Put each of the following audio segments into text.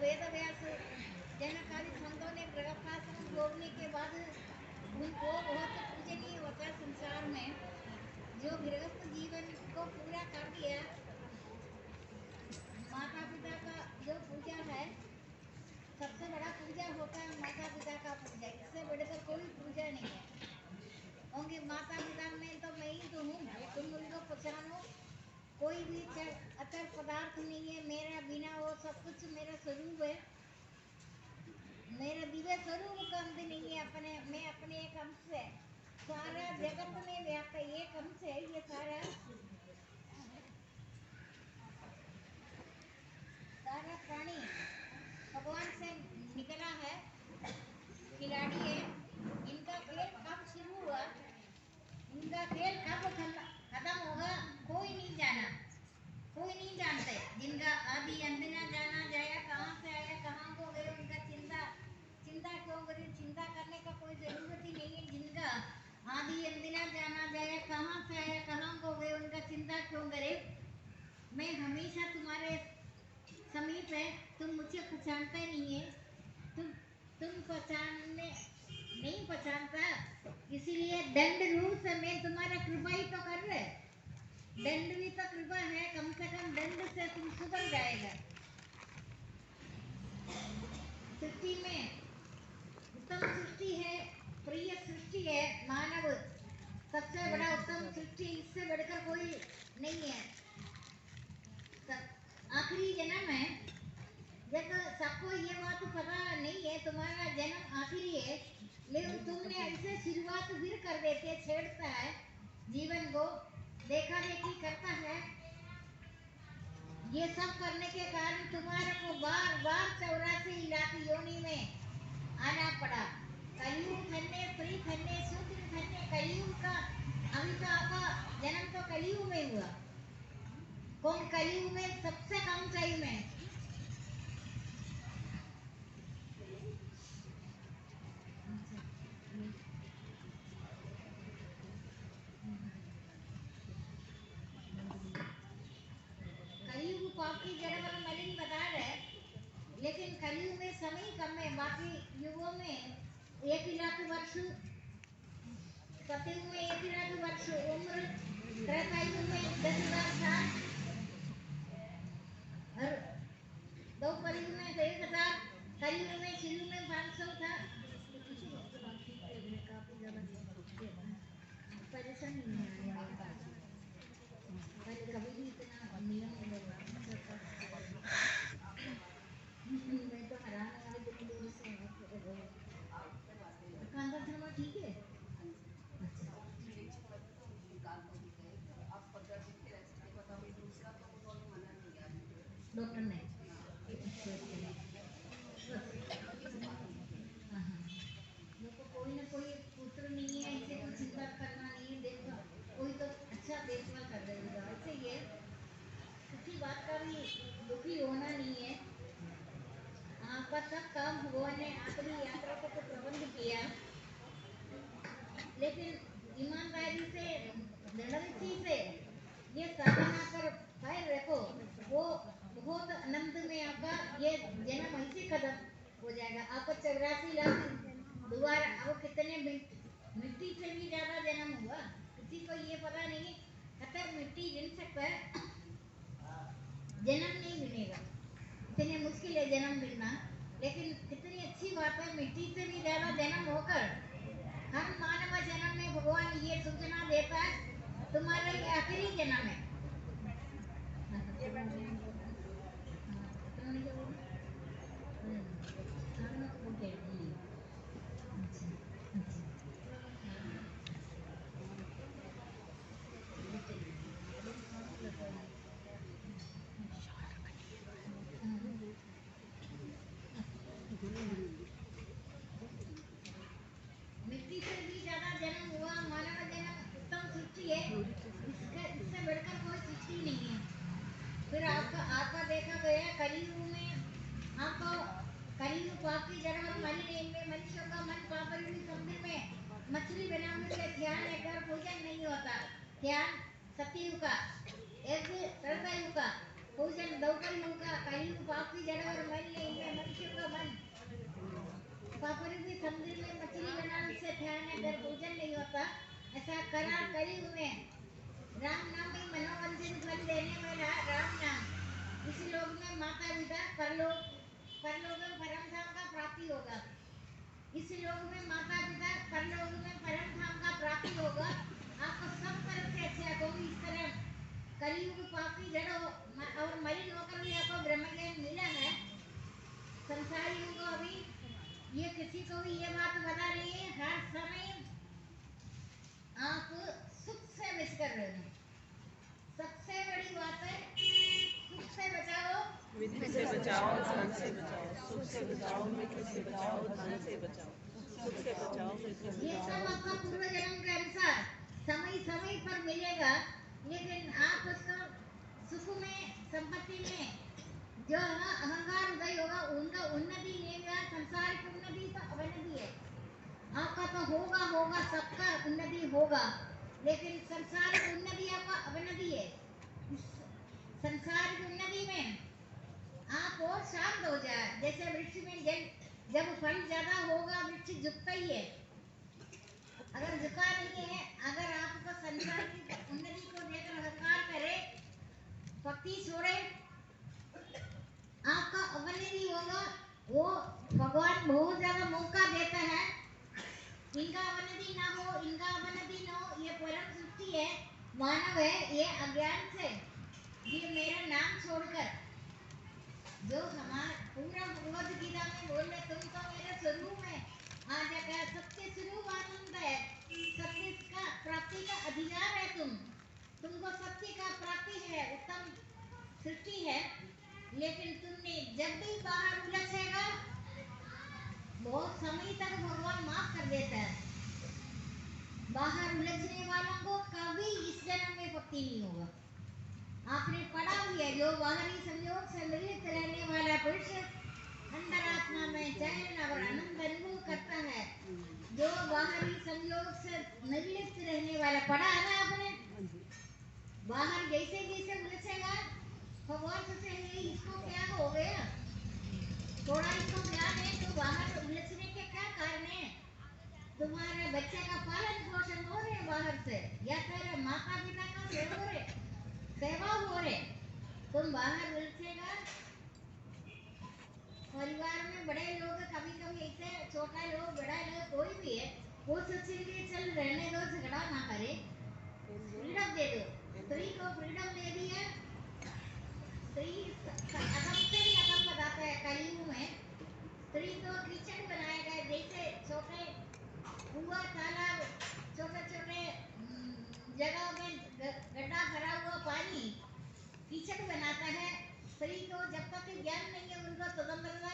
वेद व्यास जनक आदि संतों ने गृहस्थाश्रम छोड़ने के बाद उनको बहुत पूजनीय होता है संसार में। जो गृहस्थ जीवन को पूरा कर दिया, माता पिता का जो पूजा है, सबसे बड़ा पूजा होता है माता पिता का पूजा। इससे बढ़कर कोई पूजा नहीं है। क्योंकि माता पिता में तो मैं ही तो हूँ, तुम उनको पहचानो। कोई भी अचर पदार्थ नहीं है मेरा बिना, वो सब कुछ मेरा स्वरूप है। मेरा दिव्य स्वरूप का अंत नहीं है। अपने मैं अपने एक अंश है, सारा जगत में व्याप्त एक अंश है। ये सारा प्राणी भगवान से निकला है, खिलाड़ी है। इनका खेल कब शुरू हुआ, इनका खेल कब खत्म होगा, कोई नहीं जाना, कोई नहीं जानते। जिनका आदि अंत ना जाना जाया, कहाँ से आया कहाँ को गए, उनका चिंता क्यों करें। चिंता करने का कोई जरूरत ही नहीं है। जिनका आदि अंत ना जाना जाया, कहाँ से आया कहाँ को गए, उनका चिंता क्यों करे। मैं हमेशा तुम्हारे समीप है, तुम मुझे पहचानते नहीं है। तुम पहचानने नहीं पहचानता, इसीलिए दंड रूप से मैं तुम्हारा कृपा ही तो कर रहे। दंड भी तो कृपा है, कम से कम दंड से तुम सुधर जाएगा। सृष्टि में उत्तम सृष्टि है, प्रिय सृष्टि है मानव। सबसे बड़ा उत्तम सृष्टि, इससे बढ़कर कोई नहीं है। आखिरी जन्म है। देखो सबको ये बात पता नहीं है, तुम्हारा जन्म आखिरी है, लेकिन तुमने ऐसे शुरुआत फिर कर देते, छेड़ता है जीवन को, देखा देखी करता है। ये सब करने के कारण तुम्हारे को बार बार 84 लाख योनि में आना पड़ा। कलयुग धन्य, स्त्री धन्य, शूद्र धन्य। कलयुग का अभी तो आपका जन्म तो कलयुग में हुआ। कौन कलयुग में सबसे कम टाइम है। कलयुग पाप की जड़ वाला मलिन बता रहे, लेकिन कलयुग में समय कम है। बाकी युगों में 1 लाख वर्ष, सतयुग में 1 लाख वर्ष उम्र, त्रेतायुग में 10,000 साल, और द्वापरयुग में 1,000, कलयुग में शिलयुग में 500 था। परेशानी नहीं है, पहले कभी भी इतना नियम नहीं होगा। मैं तो हैरान है, इतनी दूर से कांता शर्मा ठीक है। डॉक्टर ने देखो कोई ना कोई पुत्र नहीं है, ऐसे कोई चिंता करना नहीं है। देखो कोई तो अच्छा देखभाल कर देगा। ऐसे ये किसी बात का भी दुखी होना नहीं है। आपका सब काम भगवान ने आखिरी यात्रा को तो प्रबंध किया, लेकिन ईमानदारी से, दृढ़निश्चय से ये साधना पर पैर रखो, वो बहुत आनंद में आपका ये जन्म ऐसे खत्म हो जाएगा। आपको 84 लाख दोबारा, अब कितने मिट्टी से भी ज्यादा जन्म हुआ, किसी को ये पता नहीं। खतर मिट्टी गिन सकता है, जन्म नहीं गिनेगा। इतने मुश्किल है जन्म मिलना, लेकिन कितनी अच्छी बात है, मिट्टी से भी ज्यादा जन्म होकर हम मानव जन्म में भगवान ये सूचना देता है, तुम्हारा ये आखिरी जन्म है। मिट्टी से भी ज्यादा जन्म हुआ, मानव जन्म उत्तम सृष्टि है। इससे बढ़कर कोई सृष्टि नहीं है। फिर आपका देखा गया कलयुग में, आपको कलयुग पाप की जड़ में मनुष्यों का मन पापरूपी समुद्र में मछली बना मिलकर ध्यान लेकर पूजन नहीं होता। ध्यान सतयुग का, एक त्रेतायुग का, पूजन दौकल होगा कलयुग पापी जड़ और मल ले ये मनुष्य का मन पापरी भी समुद्र में मछली बनाने से ध्यान कर पूजन नहीं होता ऐसा करा कलयुग में राम नाम में मनोरंजन फल देने वाला राम नाम इस लोक में माता पिता परलोक में परम धाम का प्राप्ति होगा इस लोक में माता पिता परलोक में परम धाम का प्राप्ति होगा आपको सब तरफ से अच्छा तो इस तरह कलयुग पापी जड़ और मलिन होकर भी आपको ब्रह्म ज्ञान मिला है संसारियों को अभी ये किसी को भी ये बात बता रही है हर समय आप सुख से मिस कर रहे हो सबसे बड़ी बात है सुख से बचाओ विधि से बचाओ धन से बचाओ सुख से बचाओ मित्र से बचाओ धन से बचाओ सुख से बचाओ मित्र से ये बचाओ सब आपका पूर्व जन्म के अनुसार समय समय पर मिलेगा लेकिन आप उसको सुख में संपत्ति में जो है ना अहंकार उदय होगा उनका उन्नति लेगा संसार की उन्नति तो अवनति है आपका तो होगा होगा सबका उन्नति होगा लेकिन संसार की उन्नति आपका अवनति है संसार की उन्नति में आप और शांत हो जाए जैसे वृक्ष में जब फल ज्यादा होगा वृक्ष झुकता ही है अगर झुका नहीं है अगर आपको संसार की उन्नति को देखकर अहंकार करे भक्ति छोड़े आपका अवनति होगा वो भगवान बहुत ज्यादा मौका देता है इनका अवनति ना हो ये परम सृष्टि है मानव है ये अज्ञान से ये मेरा नाम छोड़कर जो हमारा पूरा भगवद गीता में बोले तुम तो मेरे स्वरूप में आ जाकर सत्य स्वरूप आनंद है सत्य का प्राप्ति का अधिकार है तुमको सत्य का प्राप्ति है उत्तम सृष्टि है लेकिन तुमने जब भी बाहर उलझेगा बहुत समय तक भगवान माफ कर देता है बाहर उलझने वालों को कभी इस जन्म में भक्ति नहीं होगा आपने पढ़ा भी है जो बाहरी संयोग से मिलित रहने वाला पुरुष अंतरात्मा में चैन और आनंद अनुभव करता है जो बाहरी संयोग से मिलित रहने वाला पढ़ा है ना आपने बाहर जैसे जैसे उलझेगा भगवान से इसको क्या हो गया थोड़ा इसको ज्ञान है तो बाहर उलझने के क्या कारण है तुम्हारे बच्चे का पालन पोषण हो रहे बाहर से या फिर माता पिता का सेवा हो रहे तुम बाहर उलझेगा परिवार में बड़े लोग कभी कभी ऐसे छोटा लोग बड़ा लोग कोई भी है वो सोचेंगे लिए चल रहने दो झगड़ा ना करे फ्रीडम दे दो स्त्री को फ्रीडम दे दिया स्त्री अदम से भी अदम बताता है कलयुग में स्त्री को कीचड़ बनाया गया जैसे छोटे कुआ तालाब छोटे छोटे जगह में गड्ढा भरा हुआ पानी कीचड़ बनाता है स्त्री को जब तक ज्ञान नहीं है उनको स्वतंत्रता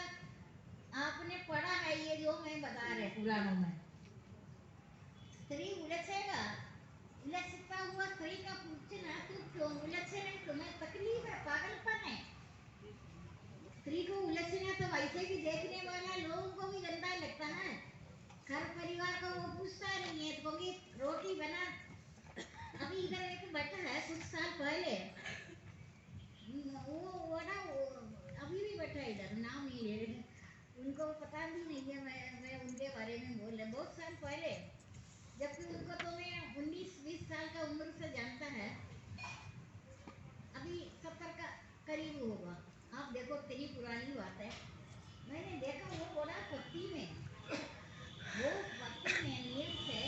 आपने पढ़ा है ये जो मैं बता रहे पुराणों में स्त्री उलझेगा उलझता हुआ स्त्री का पूछना तू क्यों उलझे नहीं तुम्हें तकलीफ है पागलपन है स्त्री को उलझना तो वैसे भी देखने वाला लोगों को भी गंदा लगता है घर परिवार को वो पूछता नहीं है तो कि रोटी बना अभी इधर एक बैठा है कुछ साल पहले वो ना अभी भी बैठा है इधर नाम नहीं ले रहे उनको पता भी नहीं है मैं उनके बारे में बोल रहा बहुत साल पहले जबकि उनको तो मैं 19-20 साल का उम्र से जानता है अभी 70 का करीब होगा आप देखो तेरी पुरानी बात है मैंने देखा वो बड़ा भक्ति में वो भक्ति में नियम से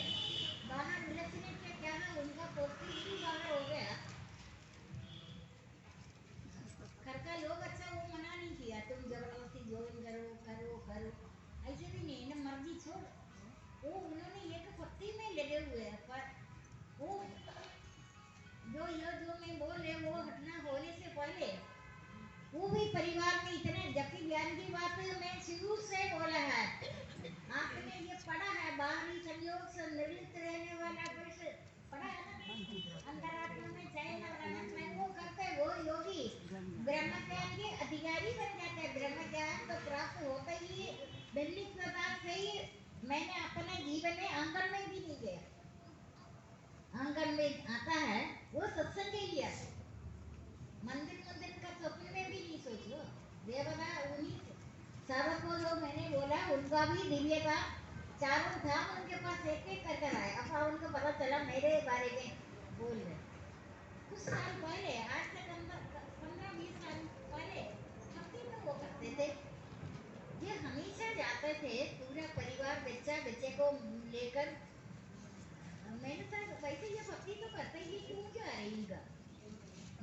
बाहर उलझने के क्या है उनका पौष्टिक भी बाहर हो गया घर का लोग अच्छा वो मना नहीं किया तुम जबरदस्ती ज्वाइन करो ऐसे भी नहीं ना मर्जी छोड़ वो उन्होंने एक भक्ति में लगे हुए हैं पर वो जो मैं बोल रहे वो घटना होने से पहले वो भी परिवार में इतने जबकि ज्ञान की बात मैं शुरू से बोला है आपने ये पढ़ा है बाहरी संयोग से निर्लिप्त रहने वाला पुरुष पढ़ा है ना अंतरात्मा में चैन और आनंद में वो करते वो योगी ब्रह्म ज्ञान के अधिकारी बन जाते हैं ब्रह्म ज्ञान तो प्राप्त होता ही दलित पदार्थ से ही मैंने अपने जीवन में आंगन में भी नहीं गया आंगन में आता है वो सत्संग के लिए मंदिर का तो देवता उन्हीं सबको जो मैंने बोला उनका भी दिव्य का चारों धाम उनके पास एक एक कर कर आए। अब उनको पता चला मेरे बारे में बोल रहे। कुछ साल पहले, आज से 15-20 साल पहले भक्ति में वो करते थे। ये हमेशा जाते थे पूरा परिवार बच्चा बच्चे को लेकर। मैंने कहा वैसे ये भक्ति तो करते ही क्यों जा रहे इनका।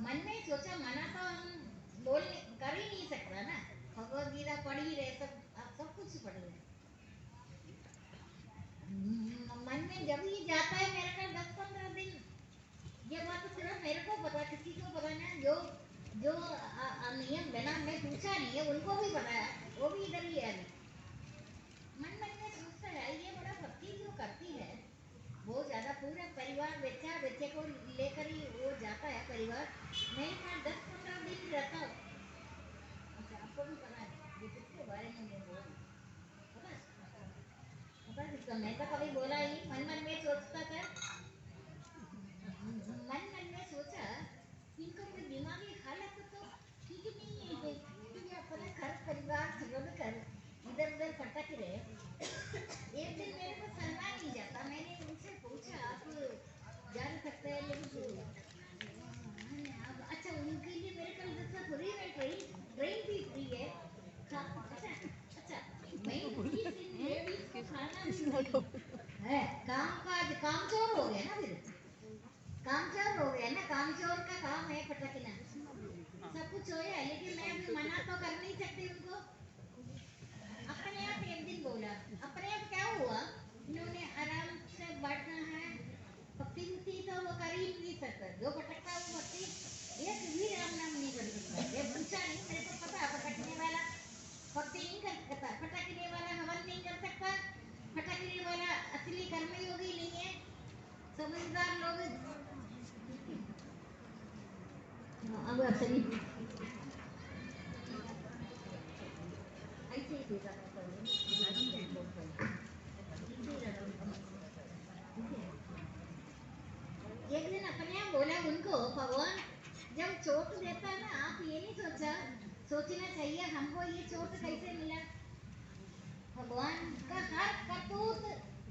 मन में सोचा मना तो हम बोल कर ही नहीं सकता ना। भगवत गीता पढ़ ही रहे सब कुछ पढ़ रहे। मन में जब ही जाता है मेरे का 10-15 दिन ये बात तो सिर्फ मेरे को पता, किसी को पता नहीं। जो जो नियम बना मैं पूछा नहीं है उनको भी पता है, वो भी इधर ही है। मन मन में सोचता है ये बड़ा भक्ति जो करती है बहुत ज्यादा, पूरा परिवार बच्चा बच्चे को लेकर ही वो जाता है परिवार। मैं 10-15 दिन रहता हूँ। अच्छा आपको भी पता है ये किसके बारे में मैं बोल पता पता किसका। मैं तो कभी बोला ही, मन मन में सोचता था। मन मन में सोचा इनको कोई दिमागी हालत तो ठीक नहीं है कि अपने घर परिवार छोड़ कर इधर उधर भटक रहे। एक दिन मेरे को सहना नहीं जाता, मैंने उनसे पूछा आप जा सकते हैं लेकिन अब अच्छा उनके लिए मेरे कल जैसा फ्री है, ट्रेन ट्रेन भी फ्री है। अच्छा अच्छा मैं इस लेडीज को खाना भी नहीं है। कामचोर हो गया ना, फिर कामचोर हो गया ना। कामचोर का काम है पटकना, सब कुछ हो है लेकिन मैं अभी मना तो कर नहीं सकती उनको। अपने आप एक दिन बोला, अपने आप क्या हुआ इन्होंने आराम से बैठना है। भक्ति मुक्ति तो वो कर ही नहीं सकता, जो भटकता है वो भक्ति एक भी राम नाम नहीं कर सकता। ये पूछा नहीं, मेरे को पता भटकने वाला भक्ति नहीं कर सकता, भटकने वाला हवन नहीं कर सकता, भटकने वाला असली कर्मयोगी नहीं है। समझदार लोग अब असली ऐसे ही देता एक दिन अपने आप बोला उनको, भगवान जब चोट देता है ना आप ये नहीं सोचना चाहिए हमको ये चोट कैसे मिला। भगवान का हर करतूत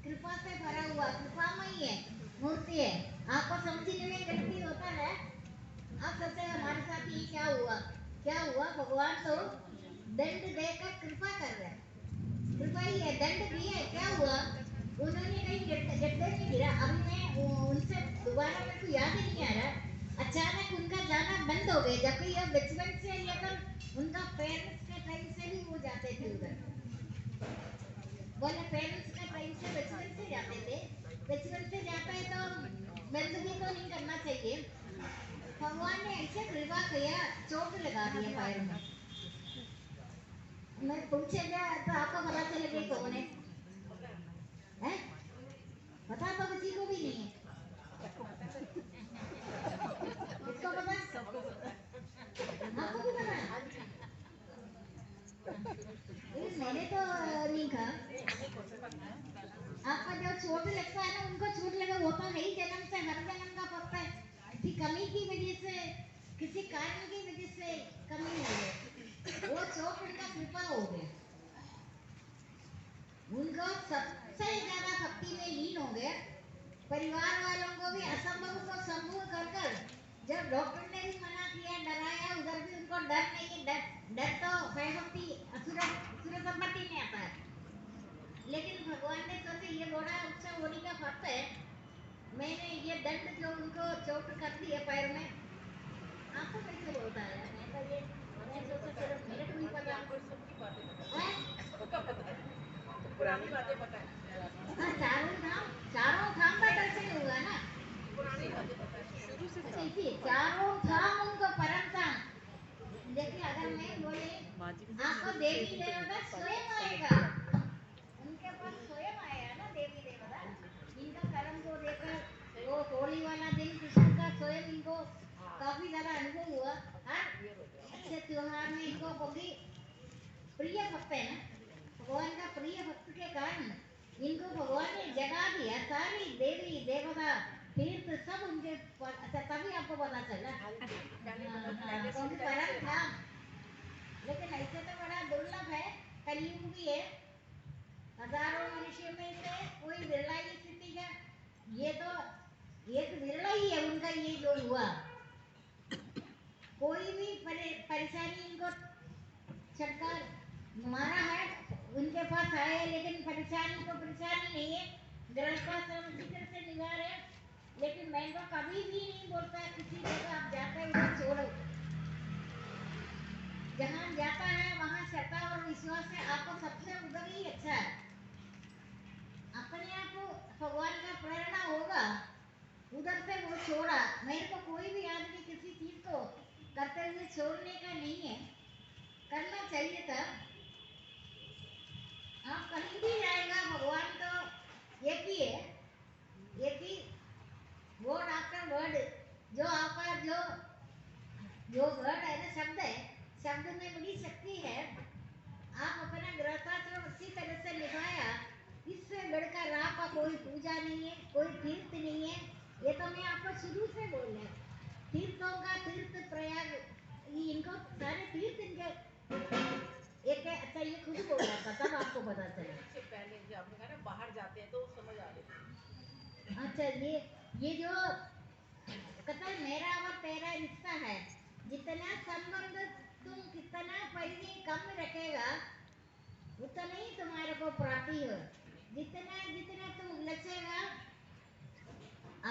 कृपा से भरा हुआ, कृपामयी है, मूर्ति है। आपको समझने में गलती होता है, आप सोचते हैं हमारे साथ ये क्या हुआ। भगवान तो दंड देकर कृपा कर रहे हैं, कृपा ही है, दंड भी है। क्या हुआ उन्होंने कहीं गड्ढे में गिरा। अभी मैं उनसे दोबारा मेरे को याद ही नहीं आ रहा। अचानक उनका जाना बंद हो गया, जबकि यह बचपन से लेकर उनका पेरेंट्स के टाइम से भी वो जाते थे उधर। बोले पेरेंट्स का टाइम से बचपन से जाते थे, बचपन से जाता है तो बंदगी तो नहीं करना चाहिए। भगवान ने ऐसे कृपा किया, चोट लगा दिया पैर में। मैं पूछेगा तो आपको पता चलेगा कौन है, हैं? पता तो किसी को भी नहीं है। किसको पता? आपको भी पता है? लेकिन मैंने तो नहीं कहा। आपका जो चोट लगता है ना, उनको चोट लगा वो तो है ही जन्म से, हर जन्म का पता है। किसी कमी की वजह से, किसी कारण की वजह से कमी हो गई, वो चोट उनका कृपा हो गया। उनको सबसे ज्यादा भक्ति में लीन हो गया। परिवार वालों को भी असंभव को संभव कर कर, जब डॉक्टर ने भी मना किया, डराया, उधर भी उनको डर नहीं। डर तो भयभक्ति असुर असुर संपत्ति में आता है। लेकिन भगवान ने सोचा ये बड़ा अच्छा होने का भक्त है, मैंने ये दंड जो उनको चोट कर दी है पैर में। आपको कैसे बोलता है? मैं तो ये मैं सोचा सिर्फ मेरे को ही पता है। पुरानी बातें पता है, हाँ, चारों धाम का दर्शन हुआ ना। पुरानी बातें पता है, शुरू से अच्छा इसी चारों धाम उनको परम धाम। देखिए अगर मैं बोले आपको देवी देवता स्वयं आएगा, उनके पास स्वयं आया ना देवी देवता। इनका कर्म को देखकर वो होली वाला दिन कृष्ण का स्वयं इनको काफी ज्यादा अनुभव हुआ। हर अच्छे त्योहार में इनको क्योंकि प्रिय भक्त है ना, भगवान का प्रिय भक्त के कारण इनको भगवान ने जगा दिया। सारी देवी देवता तीर्थ सब उनके अच्छा तभी आपको पता चला। क्योंकि परम धाम, लेकिन ऐसे तो बड़ा दुर्लभ है, कलयुग भी है, हजारों मनुष्यों में से कोई बिरला ही स्थिति का, ये तो एक बिरला ही है उनका ये जो हुआ। कोई भी परेशानी इनको सरकार मारा है, उनके पास आए, लेकिन परेशानी को परेशानी नहीं है, गृहस्थाश्रम जिक्र से निभा रहे, लेकिन मैं तो कभी भी नहीं बोलता किसी जगह आप जाते उधर छोड़ो, जहाँ जाता है वहाँ श्रद्धा और विश्वास से आपको सबसे उधर ही अच्छा है, अपने आप को भगवान का प्रेरणा होगा, उधर से वो छोड़ा। मेरे को कोई भी आदमी किसी चीज को करते हुए छोड़ने का नहीं है, करना चाहिए था। आप कहीं भी जाएगा भगवान तो एक ही है, एक ही वर्ड आफ्टर वर्ड, जो आपका जो वर्ड है ना, शब्द है, शब्द में बड़ी शक्ति है। आप अपना गृहस्थाश्रम अच्छी तरह से निभाया, इससे बढ़कर आपका कोई पूजा नहीं है, कोई तीर्थ नहीं है। ये तो मैं आपको शुरू से बोल रहा हूँ, तीर्थों का तीर्थ प्रयाग, इनको सारे तीर्थ इनके एक है। अच्छा ये खुद बोल रहा था तब आपको पता चला, इससे पहले जो आपने कहा ना बाहर जाते हैं तो समझ आ रही थी। अच्छा ये जो कहता है मेरा और तेरा रिश्ता है, जितना संबंध तुम कितना परिधि कम रखेगा उतना ही तुम्हारे को प्राप्ति हो, जितना जितना तुम उलझेगा,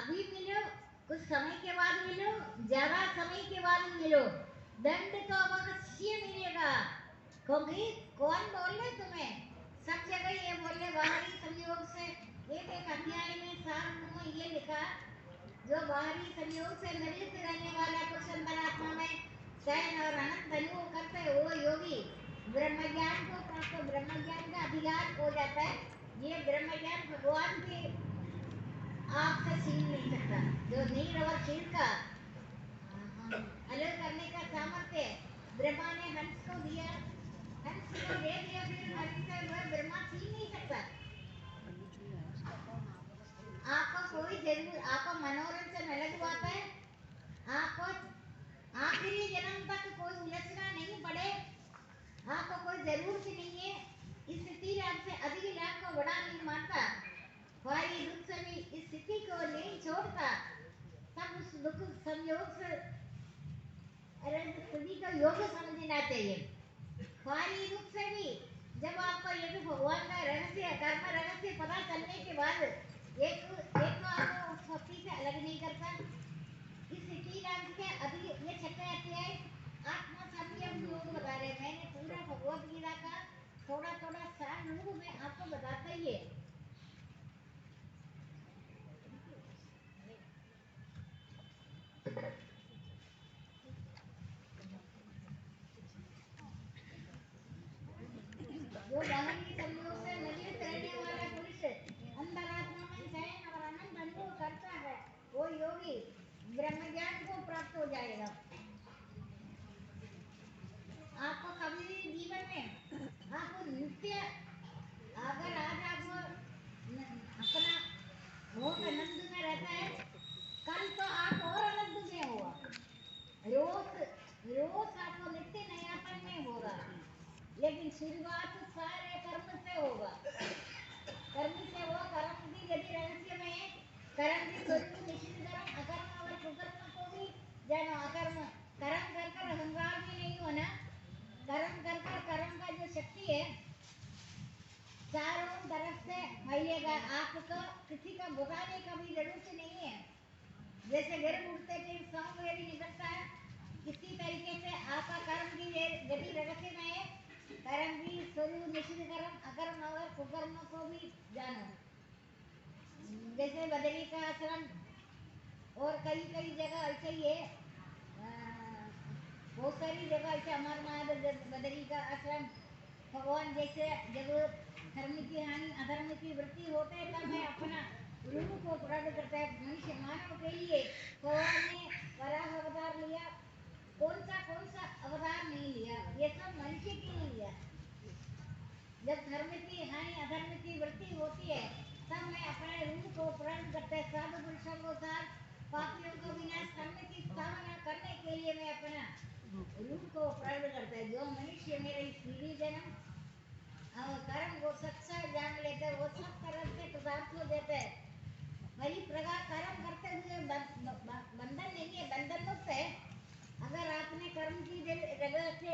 अभी मिलो, कुछ समय के बाद मिलो, ज्यादा समय के बाद मिलो, दंड तो अवश्य मिलेगा। क्योंकि कौन बोल रहे तुम्हें, सब जगह ये बोल रहे बाहरी संयोग से, एक एक अध्याय में सार ये लिखा, जो बाहरी संयोग से निर्लिप्त रहने वाला कुछ अंतरात्मा में शयन और अनंत अनुभव करते हैं, वो योगी ब्रह्म ज्ञान को प्राप्त, ब्रह्म ज्ञान का अधिकार हो जाता है। ये ब्रह्म ज्ञान भगवान की आपसे छीन नहीं सकता, जो नीर और शील का अलग करने का सामर्थ्य ब्रह्मा ने हंस को दिया, हंस को दे दिया, फिर हंस से वह ब्रह्मा छीन नहीं सकता। आपको कोई जरूर, आपको मनोरंजन अलग बात है, आपको आखिरी जन्म तक कोई उलझना नहीं पड़े, आपको कोई जरूरत नहीं है, इस स्थिति आपसे अधिक लाभ को बड़ा नहीं मानता, भारी दुख से भी इस स्थिति को नहीं छोड़ता, तब उस दुख संयोग से स्थिति का योग समझना चाहिए। भारी दुख से भी जब आपको ये तो भगवान का रहस्य, कर्म रहस्य पता चलने के बाद एक तो आपको उस भक्ति से अलग नहीं करता। इस स्थिति के अधिक ये छठा अध्याय आत्मा संयम योग बता रहे, मैंने पूरा भगवत गीता का थोड़ा थोड़ा सार रूप में आपको बताता ही है। जो बाहरी संयोग से निर्लिप्त रहने वाला पुरुष अंतरात्मा में शयन और अनंत अनुभव करता है, वो योगी ब्रह्म ज्ञान को प्राप्त हो जाएगा। आपको कभी भी जीवन में आपको नित्य, अगर आज आप अपना बहुत आनंद में रहता है, कल तो आप और आनंद में होगा, रोज रोज आपको नित्य नयापन में होगा, लेकिन शुरुआत सारे कर्म से होगा, कर्म से वो कर्म की गति रहस्य में कर्म की स्वरूप निश्चित कर्म, अकर्म और कुकर्म को भी जानो, अकर्म कर्म कर कर अहंकार भी नहीं होना, कर्म कर कर कर्म का जो शक्ति है चारों तरफ से फैलेगा, आपको किसी का बताने का भी जरूरत नहीं है। जैसे गर्भ उठते थे सौंदर्य निकलता है, किसी तरीके से आपका कर्म की गति रहस्य में है, कर्म की स्वरूप निश्चित कर्म, अकर्म और कुकर्म को भी जानो। जैसे बदरी का आश्रम और कई कई जगह ऐसे ही है, बहुत सारी जगह ऐसे अमर महादेव बदरी का आश्रम, भगवान जैसे जब धर्म की हानि अधर्म की वृत्ति होते है तब मैं अपना रूप को प्रकट करता है। मनुष्य मानव के लिए भगवान ने वराह अवतार लिया, कौन सा अवतार नहीं लिया, ये सब मनुष्य के लिए लिया। जब धर्म की हानि अधर्म की वृत्ति होती है तब मैं अपने रूप को प्रकट करता है, साधु पुरुषों को साथ पापियों को विनाश करने की स्थापना करने के लिए मैं अपना रूप को प्राप्त करता है। जो मनुष्य मेरे इस पीढ़ी जन्म और कर्म वो सच्चा जान लेते हैं, वो सब तरह से पदार्थ को देते हैं। वही प्रकार कर्म करते हुए बंधन नहीं है, बंधन मुक्त है। अगर आपने कर्म की रहस्य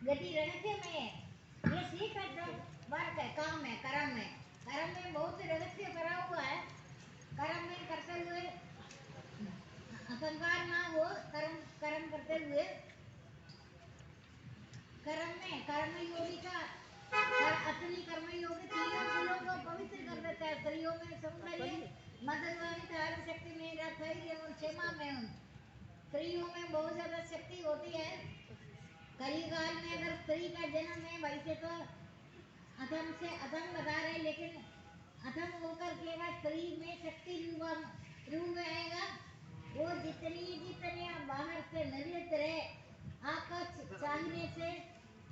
गति रहस्य में है, ये सीक्रेट वर्क है, काम है, कर्म में बहुत रहस्य भरा हुआ है। कर्म में करते हुए अहंकार ना हो, कर्म करते हुए कर्म योगी का असली कर्म योगी तीनों गुणों को पवित्र कर देता है। स्त्रियों में सौंदर्य, मधुरता, शक्ति में, धैर्य और क्षमा में हूँ। स्त्रियों में बहुत ज्यादा शक्ति होती है। कलिकाल में अगर स्त्री का जन्म है, वैसे तो अधम से अधम बता रहे, लेकिन अधम होकर के स्त्री में शक्ति रूप में आएगा। वो जितने बाहर से निर्लिप्त रहे, आपको चाहने से,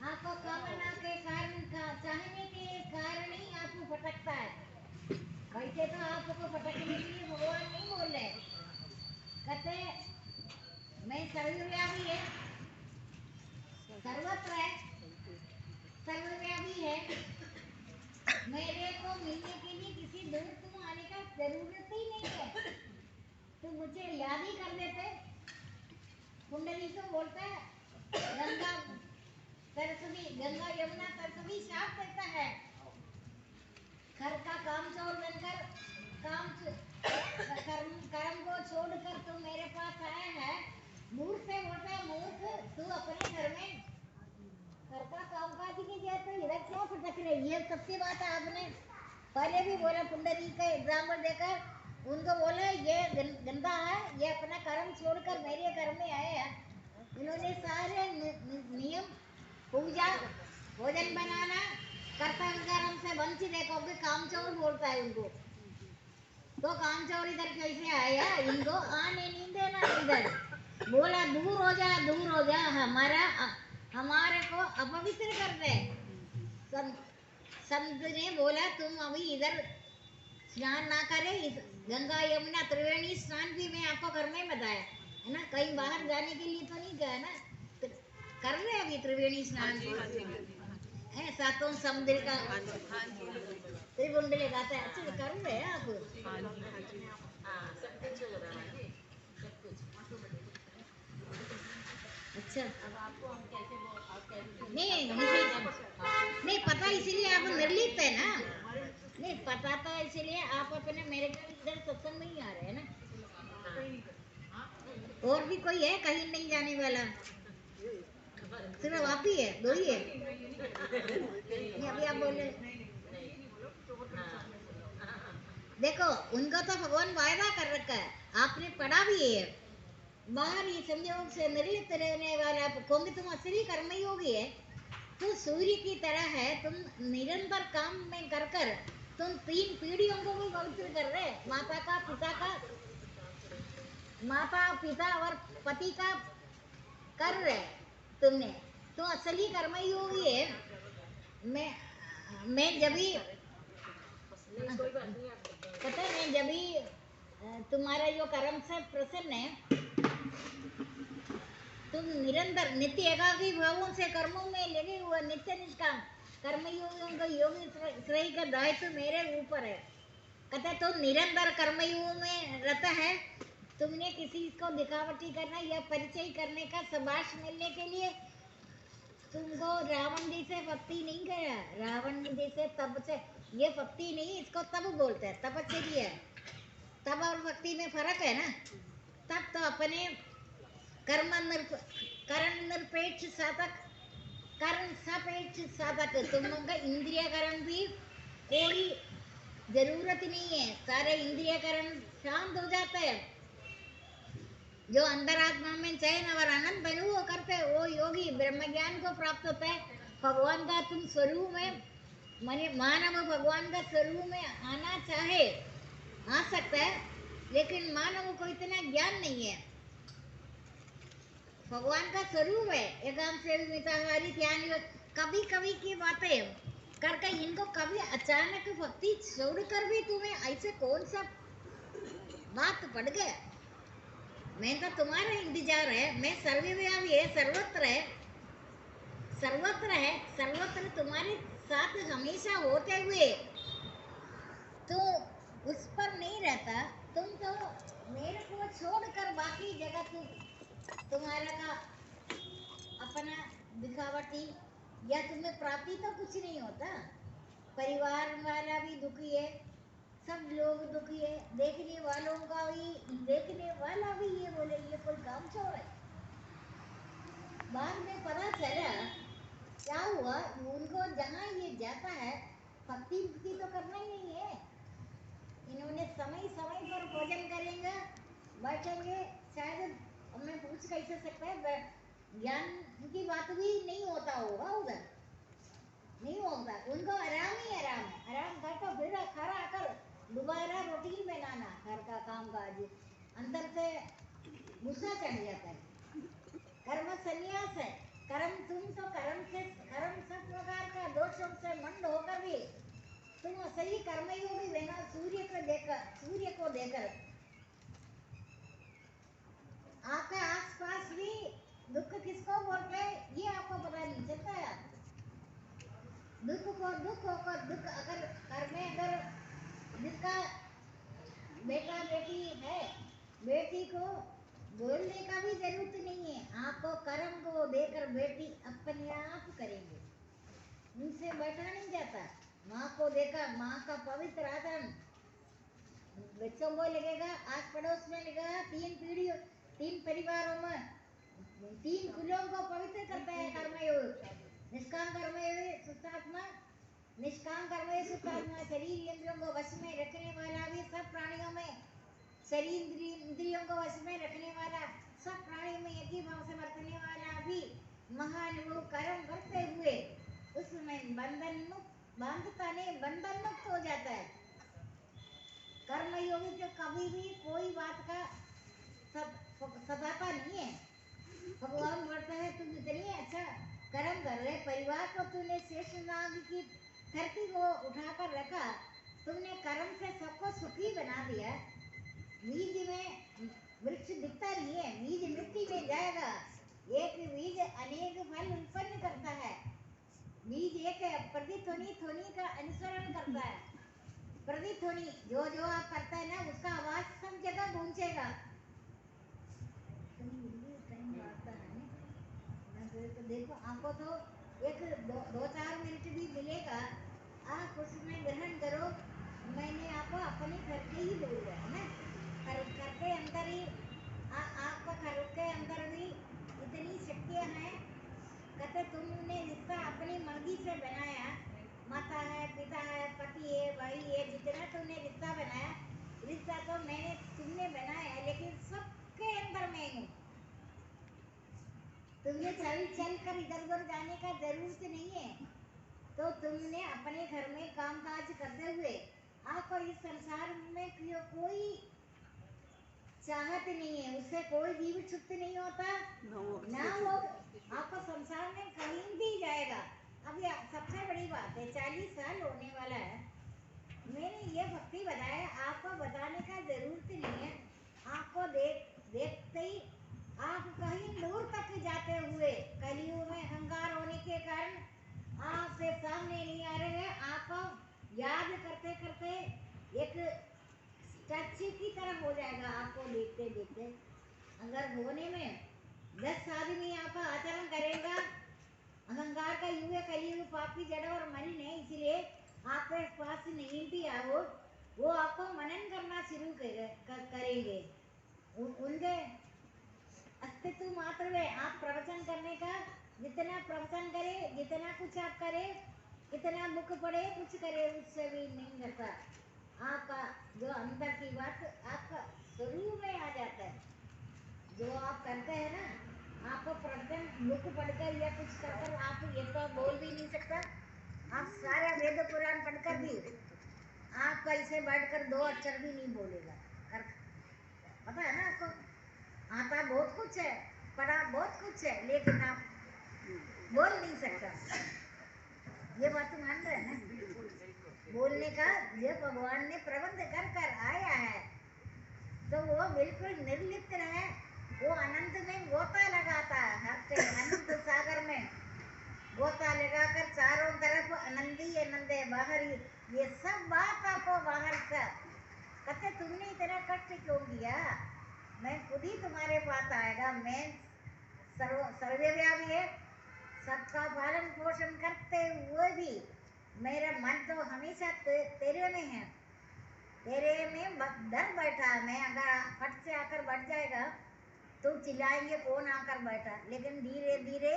आपको कामना के कारण चाहने के कारण ही आपको भटकता है। वैसे तो आपको भटकने के लिए भगवान नहीं बोल रहे, कहते मैं सर्वव्यापी है, सर्वत्र है, सर्वव्यापी है। मेरे को मिलने के लिए किसी दूर तुम आने का जरूरत ही नहीं है, तो मुझे याद ही कर देते। कुंडली तो बोलता है गंगा सरस्वती, गंगा यमुना सरस्वती साफ देता है। घर का काम चोर बनकर कर्म को छोड़कर तू मेरे पास आया है। मूर्ख से बोलता है, मूर्ख तू अपने घर में घर का कामकाज की जाए तो इधर क्यों भटक रही है। सबकी बात आपने पहले भी बोला, पुंडरी का एग्जाम्पल देकर उनको बोला ये गंदा है, ये अपना कर्म छोड़कर मेरे घर में आए हैं। इन्होंने सारे नियम, पूजा, भोजन बनाना, कर्तव्य कर्म से वंचित है, क्योंकि कामचोर बोलता है उनको। तो कामचोर इधर कैसे आया, इनको आने नहीं देना इधर। बोला दूर हो जा, हमारे को अपवित्र कर दे। संत ने बोला तुम अभी इधर स्नान ना करे, गंगा यमुना त्रिवेणी स्नान भी मैं आपको घर में बताया है ना, कहीं बाहर जाने के लिए तो नहीं गया ना। कर रहे अभी त्रिवेणी स्नान है, सातों समुद्र का त्रिकुंडले गाता है। अच्छा कर रहे हैं आप? अच्छा नहीं पता, इसीलिए आप निर्लिप्त है ना। नहीं पता तो इसीलिए आप अपने मेरे इधर सत्संग में ही आ रहे हैं ना। और भी कोई है कहीं नहीं जाने वाला? सिर्फ आप ही है, दो ही है? नहीं अभी आप बोले देखो, उनका तो भगवान वायदा कर रखा है, आपने पढ़ा भी है। बाहर ये संयोग से निर्लिप्त रहने वाला, क्योंकि तुम असली कर्मयोगी है, तो सूर्य की तरह है। तुम निरंतर काम में कर कर तुम 3 पीढ़ियों को भी पवित्र कर रहे, माता पिता और पति का कर रहे तुमने। तो असली कर्मयोगी है। मैं जब भी पता है, मैं जब भी तुम्हारा जो कर्म से प्रसन्न है, तुम निरंतर नित्य एकाग्री भावों से कर्मों में लगे हुए नित्य निष्काम कर्मयोगियों का योगी श्रेय का दायित्व मेरे ऊपर है। कहते तुम निरंतर कर्मयोग में रहता है, तुमने किसी को दिखावटी करना या परिचय करने का शाबाश मिलने के लिए तुमको रावण जी से भक्ति नहीं करा। रावण जी से तब से ये भक्ति नहीं, इसको तब बोलते हैं तपस्या है। तब और भक्ति में फर्क है ना। तब तो अपने कर्ण निरपेक्ष साधक, कर्ण सापेक्ष साधक, तुम लोगों का इंद्रियकरण भी कोई जरूरत नहीं है, सारे इंद्रियकरण शांत हो जाते हैं। जो अंतरात्मा में चैन और आनंद अनुभव करते हैं वो योगी ब्रह्म ज्ञान को प्राप्त होता है। भगवान का तुम स्वरूप में मानव भगवान का स्वरूप में आना चाहे आ सकता है, लेकिन मानव को इतना ज्ञान नहीं है। भगवान का स्वरूप है एकांत से मिताहारी ध्यान। कभी कभी की बातें करके इनको कभी अचानक भक्ति छोड़कर भी तुम्हें ऐसे कौन सा बात पड़ गया। मैं तो तुम्हारा इंतजार है। मैं सर्वव्यापी है, सर्वत्र है, सर्वत्र है, सर्वत्र तुम्हारे साथ हमेशा होते हुए तो उस पर नहीं रहता। तुम तो मेरे को छोड़कर बाकी जगह तुम्हारा का अपना दिखावटी या तुम्हें प्राप्ति तो कुछ नहीं होता। परिवार वाला भी दुखी है, सब लोग दुखी है, देखने वालों का भी, देखने वाला भी ये बोले ये कोई काम चोर है। बाद में पता चला क्या हुआ, उनको जहाँ ये जाता है भक्ति भक्ति तो करना ही नहीं है। इन्होंने समय समय पर भोजन करेंगे, बैठेंगे, शायद मैं पूछ कैसे सकता है, ज्ञान की बात भी नहीं होता होगा उधर, नहीं होता। उनको आराम ही आराम है, आराम घर का फिर खड़ा कर दोबारा रूटीन बनाना, घर का काम काज अंदर से गुस्सा चढ़ जाता है। कर्म संन्यास है, कर्म तुम तो कर्म से, कर्म सब प्रकार का दोषों से मंड होकर भी तुम सही कर्मयोगी बना, सूर्य को देकर आपके आसपास भी दुख किसको बोलते हैं ये आपको पता नहीं चलता है। दुख को दुख होकर दुख अगर घर में अगर जिसका बेटा बेटी है, बेटी को बोलने का भी जरूरत नहीं है, आपको कर्म को देकर बेटी अपने आप करेंगे, उनसे बैठा नहीं जाता। माँ को देखा, माँ का पवित्र आचरण बच्चों को लगेगा, आस पड़ोस में लगेगा, तीन परिवारों में, तीन कुलों को पवित्र करता है कर्मयोग। निष्काम कर्मयोग शुद्धात्मा, निष्काम कर्मयोग शुद्धात्मा शरीर इंद्रियों को वश में रखने वाला भी, सब प्राणियों में शरीर इंद्रियों को वश में रखने वाला, सब प्राणियों में एक ही भाव से बरतने वाला भी महान वो कर्म करते हुए उसमें बंधन मुक्त, बांधता नहीं, बंधन मुक्त हो जाता है। कर्मयोगी तो कभी भी कोई बात का सताता नहीं है। भगवान बोलता है तुम इतनी अच्छा कर्म कर रहे, परिवार को तुमने शेषनाग की धरती को उठाकर रखा, तुमने कर्म से सबको सुखी बना दिया। बीज में वृक्ष दिखता नहीं है, बीज मिट्टी में जाएगा, एक बीज अनेक फल उत्पन्न करता है। बीज एक है, प्रतिध्वनि ध्वनि का अनुसरण करता है, प्रतिध्वनि जो जो आप करता है ना उसका आवाज सब जगह पहुंचेगा। तो देखो आपको तो एक दो चार मिनट भी मिलेगा, आप उसमें ग्रहण करो। मैंने आपको अपने घर के ही बोल रहा है ना, घर के अंदर ही आपका घर के अंदर भी इतनी शक्तियाँ हैं। कहते तुमने रिश्ता अपनी मर्जी से बनाया, माता है, पिता है, पति है, भाई है, जितना तुमने रिश्ता बनाया, रिश्ता तो मैंने तुमने बनाया, लेकिन सबके अंदर मैं हूँ। तुम्हें चल कर इधर उधर जाने का जरूरत नहीं है। तो तुमने अपने घर में काम काज करते हुए आपको इस संसार में कोई चाहत नहीं है, उससे कोई जीव छुट्टी नहीं होता ना, वो आपको संसार में कहीं भी जाएगा। अब ये सबसे बड़ी बात है, 40 साल होने वाला है, मैंने ये भक्ति बताया, आपको बताने का जरूरत नहीं है। आपको देखते ही आप कहीं दूर तक जाते हुए, कलियुग में अहंकार होने के कारण आपसे सामने नहीं आ रहे हैं, आपको याद करते करते एक स्टैच्यू की तरह हो जाएगा आपको देखते देखते। अगर होने में 10 आदमी आपका आचरण करेगा, अहंकार का युग है, कलियुग पापी जड़ और मलिन है, इसलिए आपके पास नहीं भी आओ, वो आपको मनन करना शुरू करेंगे। उनके अस्तित्व मात्र में आप प्रवचन करने का, जितना प्रवचन करे, जितना कुछ आप करे, कितना बुक पढ़े, कुछ करे, उससे भी नहीं करता। आपका जो अंदर की बात आपका स्वरूप में आ जाता है, जो आप करते हैं ना, आपको प्रवचन बुक पढ़कर या कुछ कर आप ये तो बोल भी नहीं सकता। आप सारा वेद पुराण पढ़कर भी आप कैसे बैठकर 2 अक्षर भी नहीं बोलेगा। पता है ना आपको, आता बहुत कुछ है, पढ़ा बहुत कुछ है, लेकिन आप बोल नहीं सकता। ये बात मान रहे हैं ना, बोलने का ये भगवान ने प्रबंध कर कर आया है, तो वो बिल्कुल निर्लिप्त है, वो अनंत में गोता लगाता है, हर अनंत सागर में गोता लगाकर चारों तरफ आनंद ही आनंद है, बाहर ये सब बात आपको बाहर से कहते तुमने इतना कष्ट क्यों किया, मैं खुद ही तुम्हारे पास आएगा, मैं सर्वव्यापी है, सबका पालन पोषण करते हुए भी मेरा मन तो हमेशा तेरे में है, तेरे में डर बैठा है। मैं अगर फट से आकर बैठ जाएगा तो चिल्लाएंगे कौन आकर बैठा, लेकिन धीरे धीरे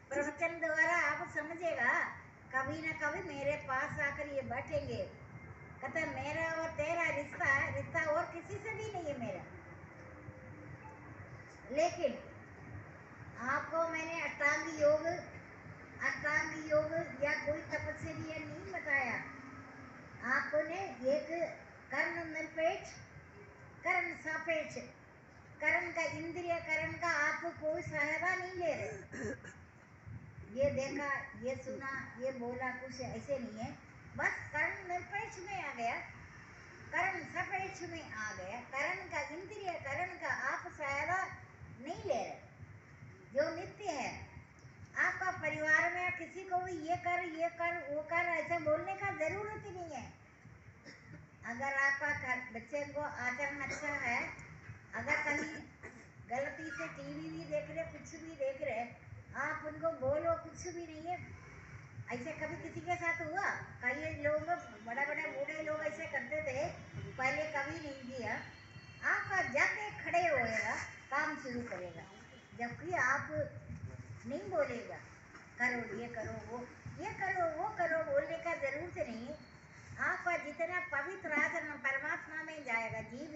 प्रवचन द्वारा आप समझेगा, कभी न कभी मेरे पास आकर ये बैठेंगे। कहते मेरा और तेरा रिश्ता और किसी से भी नहीं है मेरा, लेकिन आपको मैंने अष्टांग योग या कोई तपस्या नहीं बताया, आपने एक कर्ण निरपेक्ष, कर्ण सापेक्ष, कर्ण का इंद्रिय कर्ण का आप कोई सहायता नहीं ले रहे, ये देखा ये सुना ये बोला कुछ ऐसे नहीं है, बस कर्ण निरपेक्ष में आ गया, कर्ण सापेक्ष में आ गया, कर्ण का इंद्रिय कर्ण का आप सहायता नहीं ले रहे, जो नित्य है। आपका परिवार में किसी को भी ये कर वो कर ऐसे बोलने का जरूरत ही नहीं है। अगर आपका बच्चे को आचरण अच्छा है, अगर कहीं गलती से टीवी भी देख रहे कुछ भी देख रहे, आप उनको बोलो कुछ भी नहीं है। ऐसे कभी किसी के साथ हुआ? कई लोग बड़े बड़े बूढ़े लोग ऐसे करते थे, पहले कभी नहीं किया। आप जाके खड़े होएगा, काम शुरू करेगा, जबकि आप नहीं बोलेगा करो ये करो वो करो बोलने का जरूरत नहीं है। आपका जितना पवित्र आचरण परमात्मा में जाएगा, जीव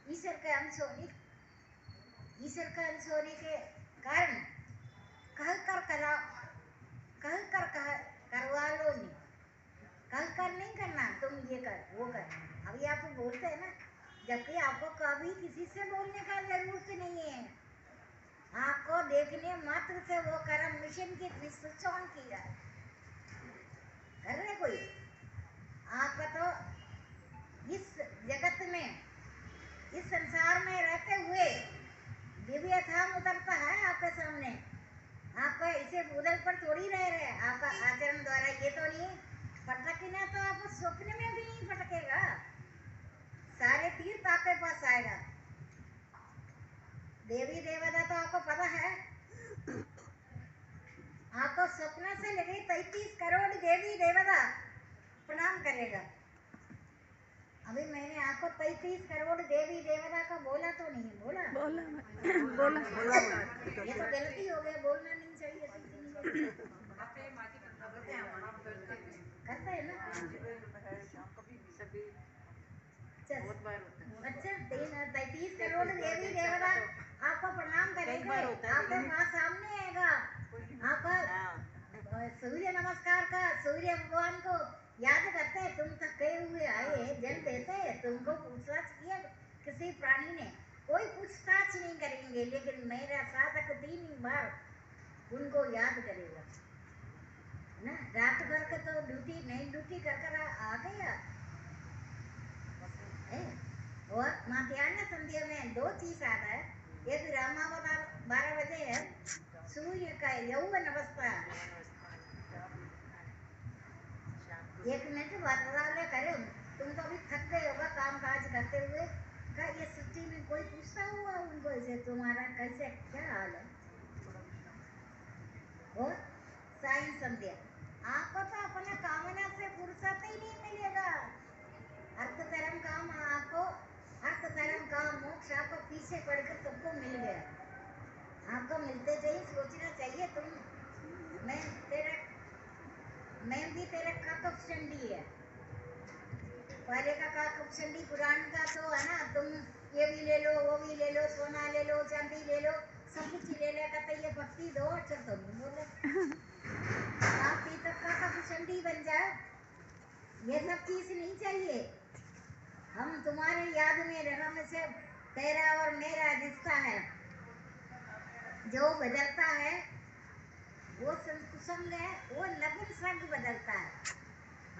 ईश्वर का अंश होने के कारण करवा लो, नहीं कहकर नहीं करना तुम ये कर वो कर। अभी आप बोलते हैं ना, जबकि आपको कभी किसी से बोलने का जरूरत नहीं है, आपको देखने मात्र से वो कर्म मिशन की स्विच ऑन किया कर रहे कोई। आपका तो इस जगत में इस संसार में रहते हुए दिव्य धाम उतरता है आपके सामने, आपको इसे उधर पर थोड़ी रह रहे, आपका आचरण द्वारा ये तो नहीं पटकना, तो आपको स्वप्न में भी नहीं पटकेगा, सारे तीर्थ आपके पास आएगा। देवी देवता तो आपको पता है, आपको स्वप्न से लगे 33 करोड़ देवी देवता प्रणाम करेगा। अभी मैंने आपको 33 करोड़ देवी देवता का बोला तो नहीं बोला ये तो गलती हो गया, बोलना नहीं चाहिए, करते हैं ना। अच्छा 33 करोड़ देवी देवता आपको प्रणाम करेंगे, आपके माँ सामने आएगा, आपका सूर्य नमस्कार का सूर्य भगवान को याद करते हैं, तुम थके हुए आए जल देते हैं, तुमको पूछताछ किया किसी प्राणी ने, कोई पूछताछ नहीं करेंगे, लेकिन मेरा साधक 3 बार उनको याद करेगा ना। रात भर के तो ड्यूटी कर आ गया, और माध्यान्ह संध्या में 2 चीज आता है, एक रामावतार 12 बजे है, सूर्य का यौवन अवस्था 1 मिनट वार्तालाप करे, तुम तो अभी थक गए होगा काम काज करते हुए, का ये सच्ची में कोई पूछता हुआ उनको ऐसे तुम्हारा कैसे क्या हाल है। और सायं संध्या आपको तो अपना कामना से फुर्सत ही नहीं मिलेगा, अर्थ धर्म काम आपको, अर्थ धर्म काम मोक्ष आपको पीछे पड़कर सबको मिल गया, आपको मिलते चाहिए, सोचना चाहिए तुम मैं भी तेरा काकपचंडी है, पहले का काकपचंडी पुराण का तो है ना, तुम ये भी ले लो वो भी ले लो, सोना ले लो चांदी ले लो, सब कुछ ले ले, कहते ये भक्ति दो, अच्छा तो नहीं बोले आप तक काकपचंडी बन जाए, ये सब चीज नहीं चाहिए। हम तुम्हारे याद में रहने से तेरा और मेरा रिश्ता है, जो बदलता है वो संग है, वो नपुंसक बदलता है,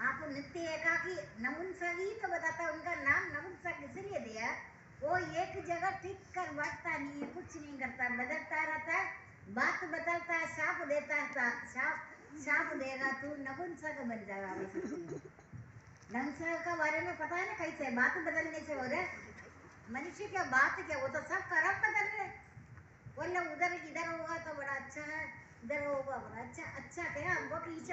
आपको नित्य एकाकी नपुंसक ही तो बताता है, उनका नाम नपुंसक इसलिए दिया वो एक जगह टिक कर बैठता नहीं है, कुछ नहीं करता, बदलता रहता है, बात बदलता है, साफ देता है, साफ देगा तू नपुंसक बन जाएगा। नपुंसक का बारे में पता है ना कैसे बात बदलने से हो रहा है। मनुष्य क्या बात क्या, वो तो सब कर्म बदल रहे। बोले उधर इधर होगा तो बड़ा अच्छा है, इधर होगा बड़ा अच्छा, अच्छा क्या हमको पीछे